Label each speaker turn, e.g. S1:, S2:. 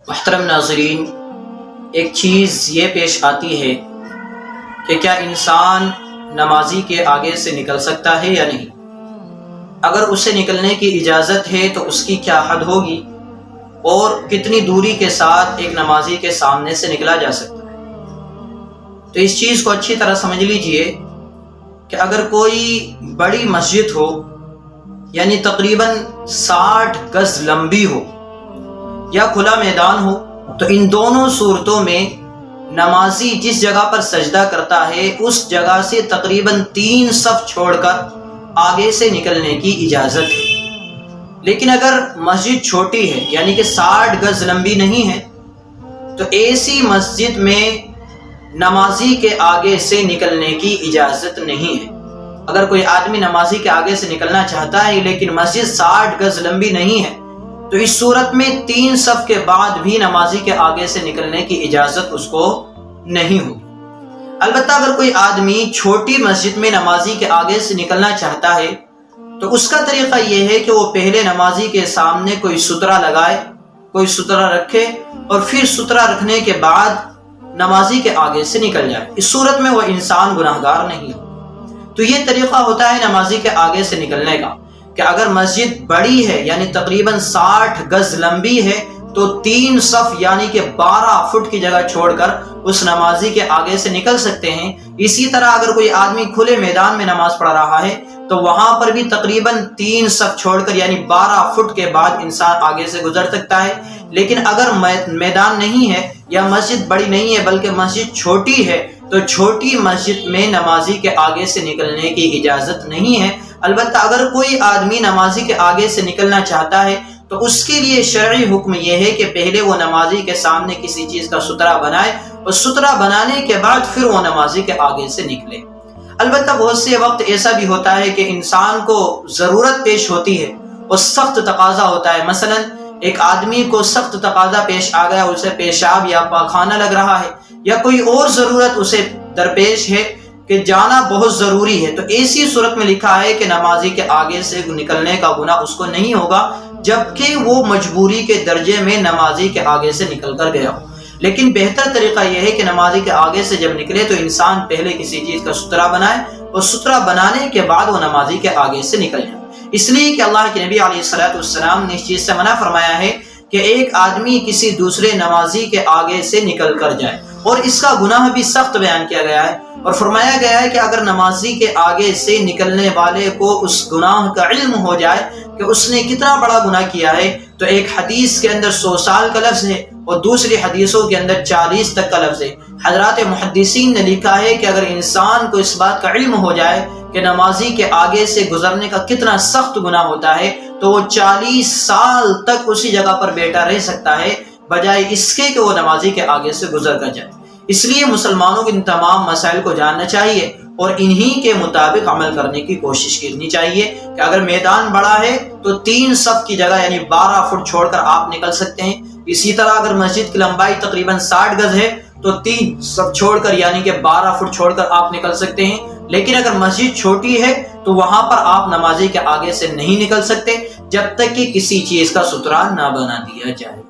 S1: محترم ناظرین، ایک چیز یہ پیش آتی ہے کہ کیا انسان نمازی کے آگے سے نکل سکتا ہے یا نہیں؟ اگر اسے نکلنے کی اجازت ہے تو اس کی کیا حد ہوگی اور کتنی دوری کے ساتھ ایک نمازی کے سامنے سے نکلا جا سکتا ہے؟ تو اس چیز کو اچھی طرح سمجھ لیجئے کہ اگر کوئی بڑی مسجد ہو، یعنی تقریباً 60 گز لمبی ہو یا کھلا میدان ہو، تو ان دونوں صورتوں میں نمازی جس جگہ پر سجدہ کرتا ہے اس جگہ سے تقریباً 3 صف چھوڑ کر آگے سے نکلنے کی اجازت ہے۔ لیکن اگر مسجد چھوٹی ہے، یعنی کہ 60 گز لمبی نہیں ہے، تو ایسی مسجد میں نمازی کے آگے سے نکلنے کی اجازت نہیں ہے۔ اگر کوئی آدمی نمازی کے آگے سے نکلنا چاہتا ہے لیکن مسجد 60 گز لمبی نہیں ہے، تو اس صورت میں 3 صف کے بعد بھی نمازی کے آگے سے نکلنے کی اجازت اس کو نہیں ہوگی۔ البتہ اگر کوئی آدمی چھوٹی مسجد میں نمازی کے آگے سے نکلنا چاہتا ہے تو اس کا طریقہ یہ ہے کہ وہ پہلے نمازی کے سامنے کوئی سترہ لگائے، کوئی سترہ رکھے، اور پھر سترہ رکھنے کے بعد نمازی کے آگے سے نکل جائے۔ اس صورت میں وہ انسان گناہگار نہیں ہو۔ تو یہ طریقہ ہوتا ہے نمازی کے آگے سے نکلنے کا کہ اگر مسجد بڑی ہے، یعنی تقریباً 60 گز لمبی ہے، تو 3 صف یعنی کہ 12 فٹ کی جگہ چھوڑ کر اس نمازی کے آگے سے نکل سکتے ہیں۔ اسی طرح اگر کوئی آدمی کھلے میدان میں نماز پڑھ رہا ہے تو وہاں پر بھی تقریباً 3 صف چھوڑ کر یعنی 12 فٹ کے بعد انسان آگے سے گزر سکتا ہے۔ لیکن اگر میدان نہیں ہے یا مسجد بڑی نہیں ہے بلکہ مسجد چھوٹی ہے تو چھوٹی مسجد میں نمازی کے آگے سے نکلنے کی اجازت نہیں ہے۔ البتہ اگر کوئی آدمی نمازی کے آگے سے نکلنا چاہتا ہے تو اس کے لیے شرعی حکم یہ ہے کہ پہلے وہ نمازی کے سامنے کسی چیز کا سترہ بنائے اور سترہ بنانے کے بعد پھر وہ نمازی کے آگے سے نکلے۔ البتہ بہت سے وقت ایسا بھی ہوتا ہے کہ انسان کو ضرورت پیش ہوتی ہے اور سخت تقاضا ہوتا ہے۔ مثلا ایک آدمی کو سخت تقاضا پیش آ گیا، اسے پیشاب یا پاخانہ لگ رہا ہے یا کوئی اور ضرورت اسے درپیش ہے کہ جانا بہت ضروری ہے، تو ایسی صورت میں لکھا ہے کہ نمازی کے آگے سے نکلنے کا گناہ اس کو نہیں ہوگا جبکہ وہ مجبوری کے درجے میں نمازی کے آگے سے نکل کر گیا ہو۔ لیکن بہتر طریقہ یہ ہے کہ نمازی کے آگے سے جب نکلے تو انسان پہلے کسی چیز کا سترہ بنائے اور سترہ بنانے کے بعد وہ نمازی کے آگے سے نکل جائے۔ اس لیے کہ اللہ کے نبی علیہ السلام نے اس چیز سے منع فرمایا ہے کہ ایک آدمی کسی دوسرے نمازی کے آگے سے نکل کر جائے، اور اس کا گناہ بھی سخت بیان کیا گیا ہے اور فرمایا گیا ہے کہ اگر نمازی کے آگے سے نکلنے والے کو اس گناہ کا علم ہو جائے کہ اس نے کتنا بڑا گناہ کیا ہے، تو ایک حدیث کے اندر 100 سال کا لفظ ہے اور دوسری حدیثوں کے اندر 40 تک کا لفظ ہے۔ حضرات محدثین نے لکھا ہے کہ اگر انسان کو اس بات کا علم ہو جائے کہ نمازی کے آگے سے گزرنے کا کتنا سخت گناہ ہوتا ہے تو وہ 40 سال تک اسی جگہ پر بیٹھا رہ سکتا ہے بجائے اس کے کہ وہ نمازی کے آگے سے گزر کر جائے۔ اس لیے مسلمانوں کو ان تمام مسائل کو جاننا چاہیے اور انہی کے مطابق عمل کرنے کی کوشش کرنی چاہیے کہ اگر میدان بڑا ہے تو 3 صف کی جگہ یعنی 12 فٹ چھوڑ کر آپ نکل سکتے ہیں۔ اسی طرح اگر مسجد کی لمبائی تقریباً 60 گز ہے تو 3 صف چھوڑ کر یعنی کہ 12 فٹ چھوڑ کر آپ نکل سکتے ہیں۔ لیکن اگر مسجد چھوٹی ہے تو وہاں پر آپ نمازی کے آگے سے نہیں نکل سکتے جب تک کہ کسی چیز کا سترہ نہ بنا دیا جائے۔